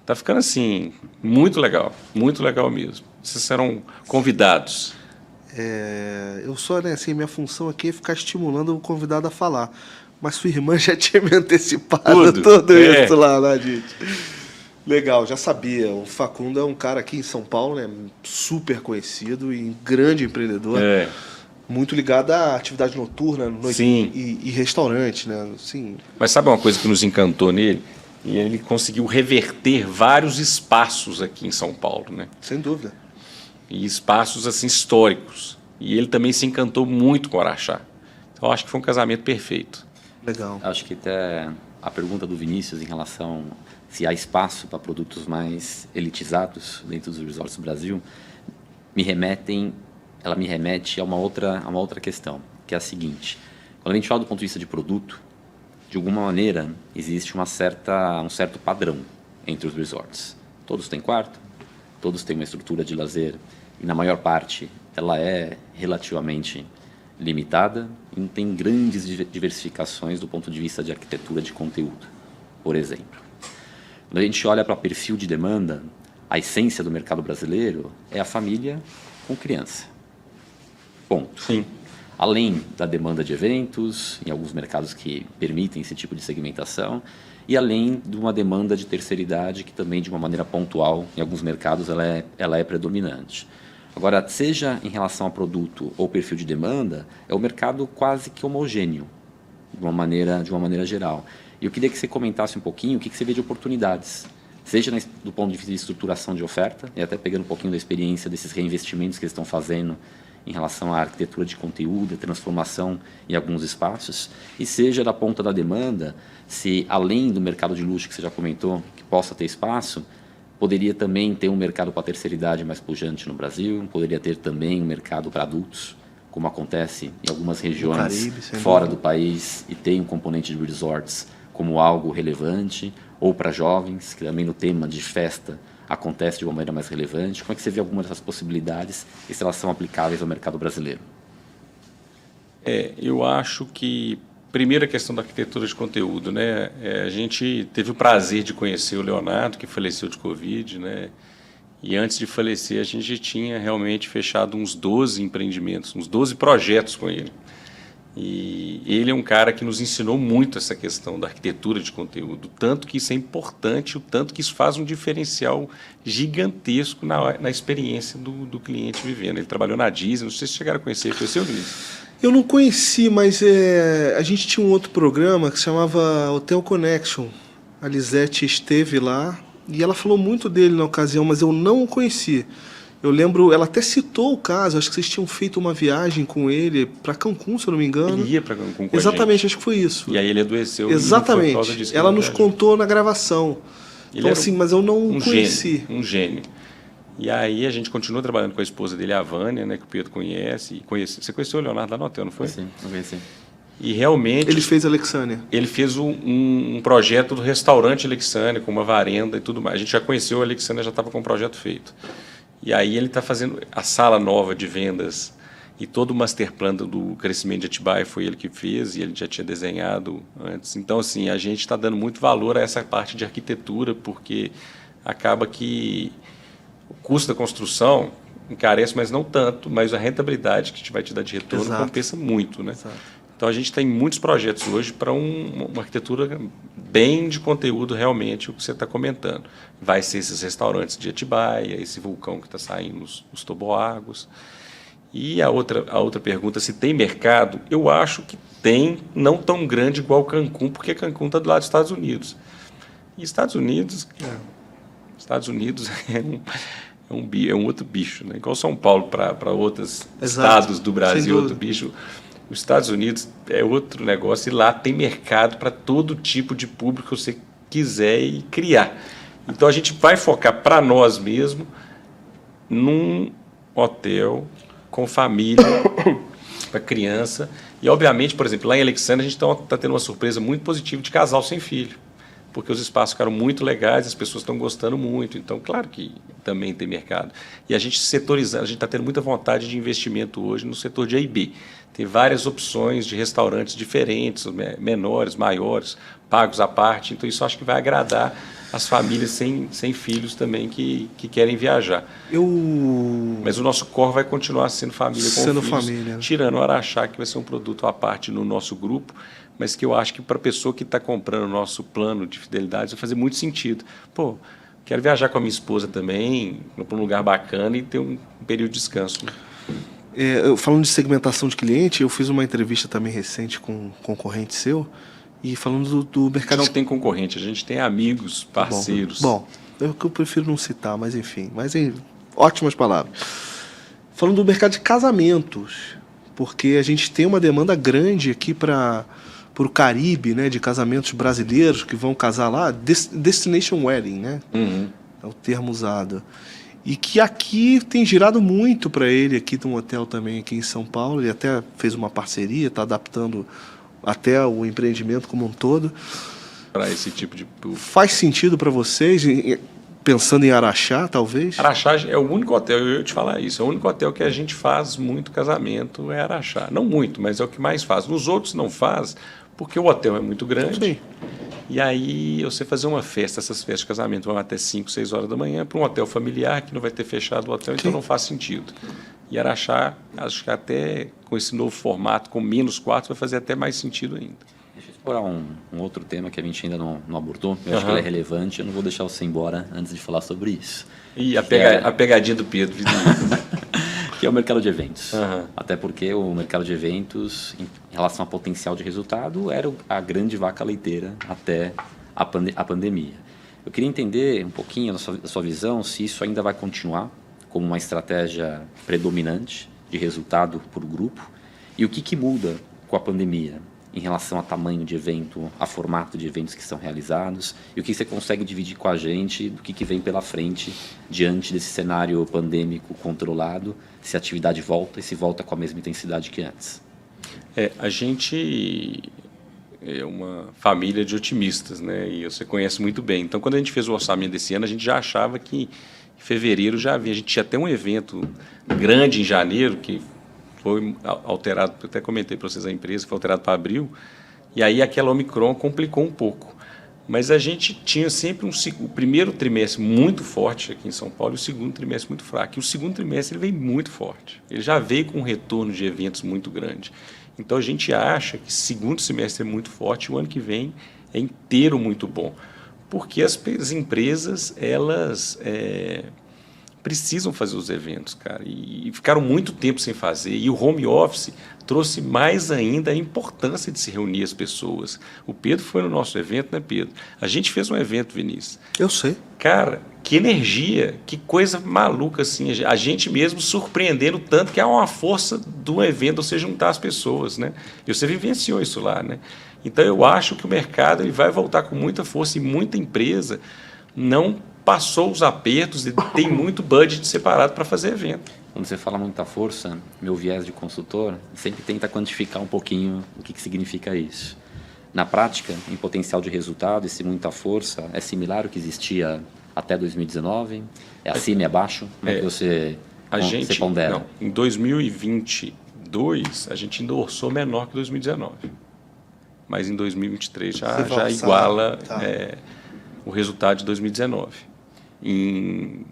Tá ficando assim, muito legal mesmo. Vocês serão convidados. Eu só, né, assim, minha função aqui é ficar estimulando o convidado a falar. Mas sua irmã já tinha me antecipado tudo isso lá, né, gente? Legal, já sabia. O Facundo é um cara aqui em São Paulo, né, super conhecido e grande empreendedor. Muito ligado à atividade noturna, noite e restaurante, né? Sim. Mas sabe uma coisa que nos encantou nele? E ele conseguiu reverter vários espaços aqui em São Paulo, né? Sem dúvida. E espaços assim históricos. E ele também se encantou muito com o Araxá. Então, eu acho que foi um casamento perfeito. Legal. Acho que até a pergunta do Vinícius em relação se há espaço para produtos mais elitizados dentro dos resorts do Brasil, ela me remete a uma outra questão, que é a seguinte. Quando a gente fala do ponto de vista de produto, de alguma maneira, existe um certo padrão entre os resorts. Todos têm quarto, todos têm uma estrutura de lazer, e na maior parte ela é relativamente limitada e não tem grandes diversificações do ponto de vista de arquitetura de conteúdo, por exemplo. Quando a gente olha para o perfil de demanda, a essência do mercado brasileiro é a família com criança. Ponto. Sim. Além da demanda de eventos, em alguns mercados que permitem esse tipo de segmentação, e além de uma demanda de terceira idade, que também, de uma maneira pontual, em alguns mercados, ela é predominante. Agora, seja em relação a produto ou perfil de demanda, é um mercado quase que homogêneo, de uma maneira geral. E eu queria que você comentasse um pouquinho o que você vê de oportunidades, seja do ponto de vista de estruturação de oferta, e até pegando um pouquinho da experiência desses reinvestimentos que eles estão fazendo em relação à arquitetura de conteúdo, a transformação em alguns espaços, e seja da ponta da demanda, se além do mercado de luxo que você já comentou, que possa ter espaço, poderia também ter um mercado para a terceira idade mais pujante no Brasil, poderia ter também um mercado para adultos, como acontece em algumas regiões Caribe, fora do país, e tem um componente de resorts como algo relevante, ou para jovens, que também no tema de festa acontece de uma maneira mais relevante. Como é que você vê algumas dessas possibilidades e se elas são aplicáveis ao mercado brasileiro? Eu acho que, primeiro, a questão da arquitetura de conteúdo, né? A gente teve o prazer de conhecer o Leonardo, que faleceu de Covid, né? E antes de falecer, a gente tinha realmente fechado uns 12 empreendimentos, uns 12 projetos com ele. E ele é um cara que nos ensinou muito essa questão da arquitetura de conteúdo, tanto que isso é importante, o tanto que isso faz um diferencial gigantesco na experiência do cliente vivendo. Ele trabalhou na Disney, não sei se chegaram a conhecer, conheceu, Luiz? Eu não conheci, mas a gente tinha um outro programa que se chamava Hotel Connection. A Lisete esteve lá e ela falou muito dele na ocasião, mas eu não o conheci. Eu lembro, ela até citou o caso, acho que vocês tinham feito uma viagem com ele para Cancún, se eu não me engano. Ele ia para Cancún com Exatamente, acho que foi isso. E aí ele adoeceu. Exatamente, e não foi por causa disso, ela nos contou na gravação. Então, assim, mas eu não conheci. Um gênio. E aí a gente continua trabalhando com a esposa dele, a Vânia, né, que o Pedro conhece. Você conheceu o Leonardo lá no hotel, não foi? Sim, eu conheci. E realmente... Ele fez a Alexânia. Ele fez um projeto do restaurante Alexânia, com uma varenda e tudo mais. A gente já conheceu a Alexânia, já estava com o projeto feito. E aí ele está fazendo a sala nova de vendas e todo o master plan do crescimento de Atibaia foi ele que fez e ele já tinha desenhado antes. Então, assim, a gente está dando muito valor a essa parte de arquitetura, porque acaba que o custo da construção encarece, mas não tanto, mas a rentabilidade que a gente vai te dar de retorno compensa muito, né? Exato. Então, a gente tem muitos projetos hoje para uma arquitetura bem de conteúdo, realmente, o que você está comentando. Vai ser esses restaurantes de Atibaia, esse vulcão que está saindo, os toboáguas. E a outra pergunta, se tem mercado, eu acho que tem, não tão grande igual Cancún, porque Cancún está do lado dos Estados Unidos. E Estados Unidos é um outro bicho, né? Igual São Paulo para outros estados do Brasil, outro bicho. Os Estados Unidos é outro negócio e lá tem mercado para todo tipo de público que você quiser e criar. Então a gente vai focar para nós mesmos num hotel com família, para criança. E obviamente, por exemplo, lá em Alexandria a gente está tendo uma surpresa muito positiva de casal sem filho, porque os espaços ficaram muito legais, as pessoas estão gostando muito. Então, claro que também tem mercado. E a gente setorizando, a gente está tendo muita vontade de investimento hoje no setor de A&B. Tem várias opções de restaurantes diferentes, menores, maiores, pagos à parte. Então, isso acho que vai agradar as famílias sem filhos também que querem viajar. Mas o nosso core vai continuar sendo família com filhos, família. Tirando o Araxá, que vai ser um produto à parte no nosso grupo, mas que eu acho que para a pessoa que está comprando o nosso plano de fidelidade vai fazer muito sentido. Pô, quero viajar com a minha esposa também, para um lugar bacana e ter um período de descanso. Falando de segmentação de cliente, eu fiz uma entrevista também recente com um concorrente seu, e falando do mercado... A gente não tem concorrente, a gente tem amigos, parceiros. Bom, eu prefiro não citar, mas enfim. Ótimas palavras. Falando do mercado de casamentos, porque a gente tem uma demanda grande aqui para o Caribe, né, de casamentos brasileiros que vão casar lá, destination wedding, né? Uhum. É o termo usado. e que aqui tem girado muito para ele, aqui tem um hotel também aqui em São Paulo, ele até fez uma parceria, está adaptando até o empreendimento como um todo. Para esse tipo de... Faz sentido para vocês, pensando em Araxá, talvez? Araxá é o único hotel, eu ia te falar isso, é o único hotel que a gente faz muito casamento, é Araxá. Não muito, mas é o que mais faz. Nos outros não faz, porque o hotel é muito grande. Sim. E aí você fazer uma festa, essas festas de casamento vão até 5, 6 horas da manhã, para um hotel familiar que não vai ter fechado o hotel, então não faz sentido. E Araxá, acho que até com esse novo formato, com menos quartos, vai fazer até mais sentido ainda. Deixa eu explorar um outro tema que a gente ainda não abordou. Eu acho que ele é relevante, eu não vou deixar você embora antes de falar sobre isso. E a pegadinha do Pedro. Que é o mercado de eventos. Até porque o mercado de eventos, em relação ao potencial de resultado, era a grande vaca leiteira até a pandemia. Eu queria entender um pouquinho da sua visão, se isso ainda vai continuar como uma estratégia predominante de resultado por grupo, e o que muda com a pandemia em relação a tamanho de evento, a formato de eventos que são realizados, e o que você consegue dividir com a gente do que vem pela frente diante desse cenário pandêmico controlado, se a atividade volta e se volta com a mesma intensidade que antes. A gente é uma família de otimistas, né? E você conhece muito bem. Então, quando a gente fez o orçamento desse ano, a gente já achava que em fevereiro já havia. A gente tinha até um evento grande em janeiro, que foi alterado, eu até comentei para vocês a empresa, foi alterado para abril, e aí aquela Omicron complicou um pouco. Mas a gente tinha sempre o primeiro trimestre muito forte aqui em São Paulo e o segundo trimestre muito fraco. E o segundo trimestre ele veio muito forte. Ele já veio com um retorno de eventos muito grande. Então a gente acha que segundo semestre é muito forte e o ano que vem é inteiro muito bom. Porque as empresas, elas precisam fazer os eventos, cara, e ficaram muito tempo sem fazer. E o home office trouxe mais ainda a importância de se reunir as pessoas. O Pedro foi no nosso evento, né, Pedro? A gente fez um evento, Vinícius. Eu sei. Cara, que energia, que coisa maluca, assim. A gente mesmo surpreendendo tanto que há uma força do evento, você juntar as pessoas, né? E você vivenciou isso lá, né? Então, eu acho que o mercado ele vai voltar com muita força e muita empresa não passou os apertos e tem muito budget separado para fazer evento. Quando você fala muita força, meu viés de consultor sempre tenta quantificar um pouquinho o que significa isso. Na prática, em potencial de resultado, esse muita força é similar ao que existia até 2019? É acima e abaixo? Como é que você pondera? Não, em 2022, a gente ainda orçou menor que 2019. Mas em 2023 já iguala o resultado de 2019. Em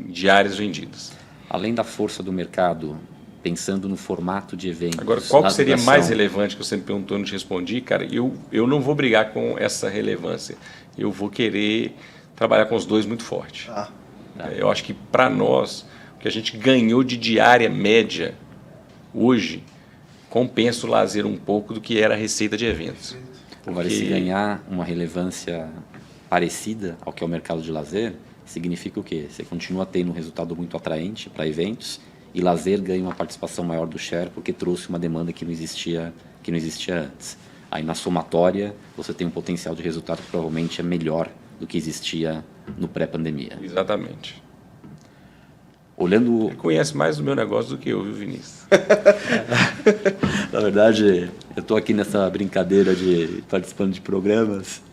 diárias vendidas. Além da força do mercado, pensando no formato de eventos... Agora, qual que seria mais relevante que você me perguntou e não te respondi? Cara, eu não vou brigar com essa relevância. Eu vou querer trabalhar com os dois muito forte. Eu acho que, para nós, o que a gente ganhou de diária média hoje compensa o lazer um pouco do que era a receita de eventos. Agora, se ganhar uma relevância parecida ao que é o mercado de lazer, significa o quê? Você continua tendo um resultado muito atraente para eventos e lazer ganha uma participação maior do share porque trouxe uma demanda que não existia antes. Aí na somatória você tem um potencial de resultado que provavelmente é melhor do que existia no pré-pandemia. Exatamente. Olhando... Ele conhece mais do meu negócio do que eu, viu, Vinícius? Na verdade, eu estou aqui nessa brincadeira de participando de programas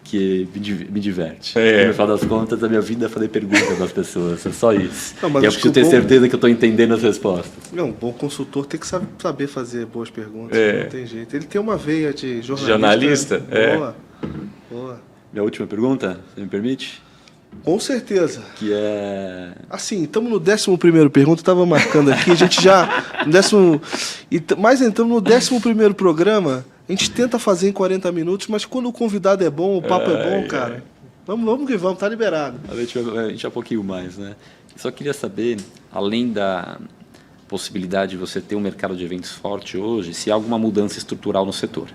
que me diverte. No final das contas, a minha vida é fazer perguntas das pessoas, é só isso. Não, mas e eu preciso ter certeza que eu estou entendendo as respostas. Não, um bom consultor tem que saber fazer boas perguntas, não tem jeito. Ele tem uma veia de jornalista. Boa. Minha última pergunta, você me permite? Com certeza. Que é... Assim, estamos no 11º pergunta, estava marcando aqui, a gente já... Mas entramos no 11º programa... A gente tenta fazer em 40 minutos, mas quando o convidado é bom, o papo é bom, cara. Vamos que vamos, tá liberado. A gente é um pouquinho mais, né? Só queria saber, além da possibilidade de você ter um mercado de eventos forte hoje, se há alguma mudança estrutural no setor.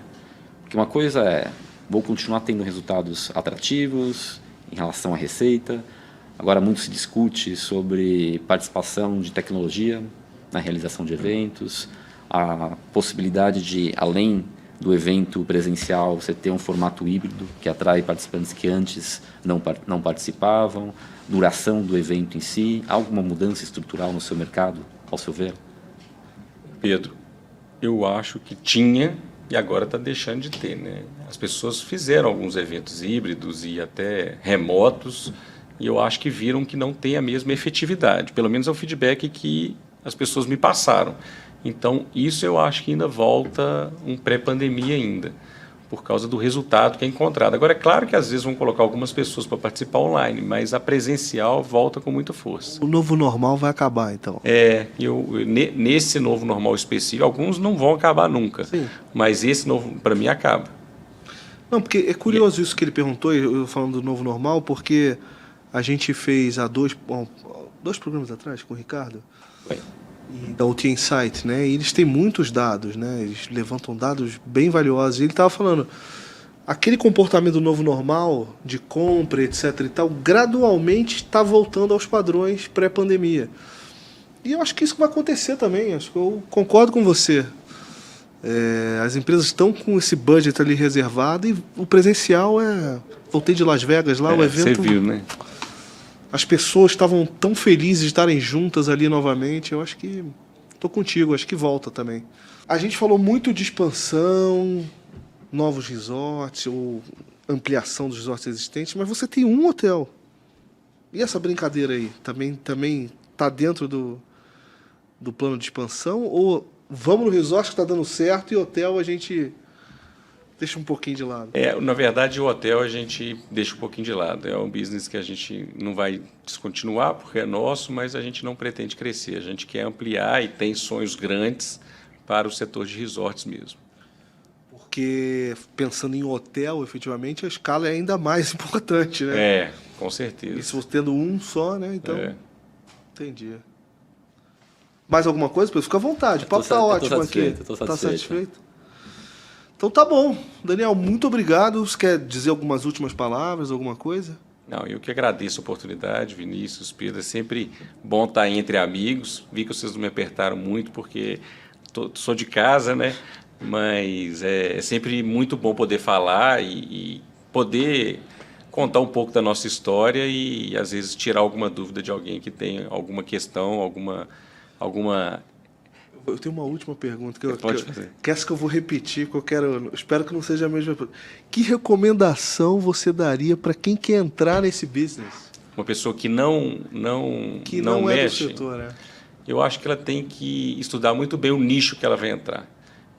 Porque uma coisa é, vou continuar tendo resultados atrativos em relação à receita. Agora muito se discute sobre participação de tecnologia na realização de eventos, a possibilidade de, além do evento presencial, você ter um formato híbrido que atrai participantes que antes não participavam, duração do evento em si, alguma mudança estrutural no seu mercado, ao seu ver? Pedro, eu acho que tinha e agora está deixando de ter, né? As pessoas fizeram alguns eventos híbridos e até remotos e eu acho que viram que não tem a mesma efetividade, pelo menos é o feedback que as pessoas me passaram. Então, isso eu acho que ainda volta um pré-pandemia ainda, por causa do resultado que é encontrado. Agora, é claro que às vezes vão colocar algumas pessoas para participar online, mas a presencial volta com muita força. O novo normal vai acabar, então? Nesse novo normal específico, alguns não vão acabar nunca, Sim. Mas esse novo, para mim, acaba. Não, porque é curioso isso que ele perguntou, eu falando do novo normal, porque a gente fez há dois programas atrás com o Ricardo, e da OT Insight, né? E eles têm muitos dados, né? Eles levantam dados bem valiosos. E ele estava falando, aquele comportamento do novo normal, de compra, etc. e tal, gradualmente está voltando aos padrões pré-pandemia. E eu acho que isso vai acontecer também. Acho que eu concordo com você. As empresas estão com esse budget ali reservado e o presencial Voltei de Las Vegas lá, o evento. Você viu, né? As pessoas estavam tão felizes de estarem juntas ali novamente. Eu acho que estou contigo, acho que volta também. A gente falou muito de expansão, novos resorts ou ampliação dos resorts existentes, mas você tem um hotel. E essa brincadeira aí também está dentro do plano de expansão? Ou vamos no resort que está dando certo e hotel a gente deixa um pouquinho de lado? Na verdade, o hotel a gente deixa um pouquinho de lado. É um business que a gente não vai descontinuar porque é nosso, mas a gente não pretende crescer. A gente quer ampliar e tem sonhos grandes para o setor de resorts mesmo. Porque, pensando em hotel, efetivamente, a escala é ainda mais importante, né? Com certeza. E se você tendo um só, né? Então, entendi. Mais alguma coisa? Fica à vontade, o papo está ótimo aqui. Está satisfeito? Então tá bom. Daniel, muito obrigado. Você quer dizer algumas últimas palavras, alguma coisa? Não, eu que agradeço a oportunidade, Vinícius, Pedro. É sempre bom estar entre amigos. Vi que vocês não me apertaram muito porque sou de casa, né? Mas é sempre muito bom poder falar e poder contar um pouco da nossa história e, às vezes, tirar alguma dúvida de alguém que tem alguma questão, alguma... Eu tenho uma última pergunta Pode fazer. Essa que eu vou repetir, que espero que não seja a mesma pergunta. Que recomendação você daria para quem quer entrar nesse business? Uma pessoa que não mexe, do setor, né? Eu acho que ela tem que estudar muito bem o nicho que ela vai entrar.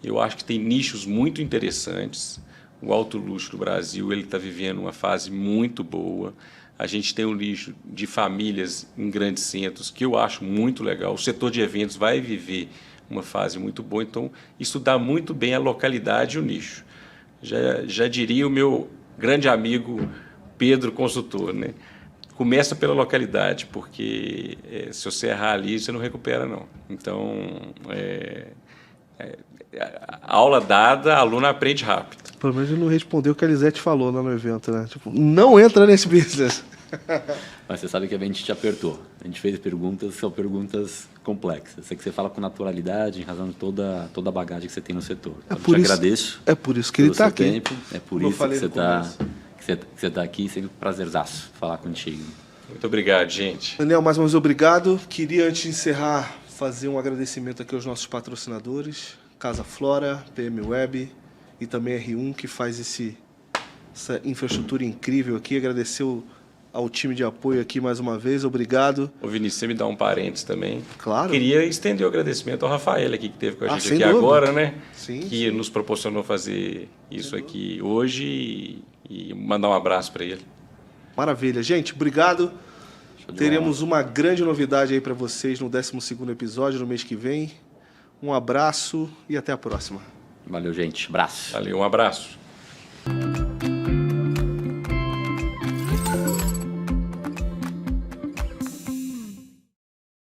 Eu acho que tem nichos muito interessantes. O alto luxo do Brasil está vivendo uma fase muito boa. A gente tem um nicho de famílias em grandes centros que eu acho muito legal. O setor de eventos vai viver uma fase muito boa. Então, estudar muito bem a localidade e o nicho. Já diria o meu grande amigo Pedro, consultor, né? Começa pela localidade, porque se você errar ali, você não recupera, não. Então, aula dada, aluno aprende rápido. Pelo menos ele não respondeu o que a Elisete falou lá no evento, né? Tipo, não entra nesse business. Mas você sabe que a gente te apertou. A gente fez perguntas, são perguntas complexas. Sei que você fala com naturalidade, em razão de toda a bagagem que você tem no setor. Então, te agradeço. É por isso que ele está aqui. Tempo, é por isso que você está aqui. Sempre um prazerzaço falar contigo. Muito obrigado, gente. Daniel, mais uma vez obrigado. Queria, antes de encerrar, fazer um agradecimento aqui aos nossos patrocinadores, Casa Flora, PM Web e também R1, que faz essa infraestrutura incrível aqui. Agradecer ao time de apoio aqui mais uma vez. Obrigado. Ô Vinícius, você me dá um parênteses também. Claro. Queria estender o agradecimento ao Rafael aqui, que esteve com a gente aqui dúvida. agora, né? Sim, que nos proporcionou fazer isso aqui hoje e mandar um abraço para ele. Maravilha. Gente, obrigado. Teremos uma grande novidade aí para vocês no 12º episódio, no mês que vem. Um abraço e até a próxima. Valeu, gente. Abraço. Valeu, um abraço.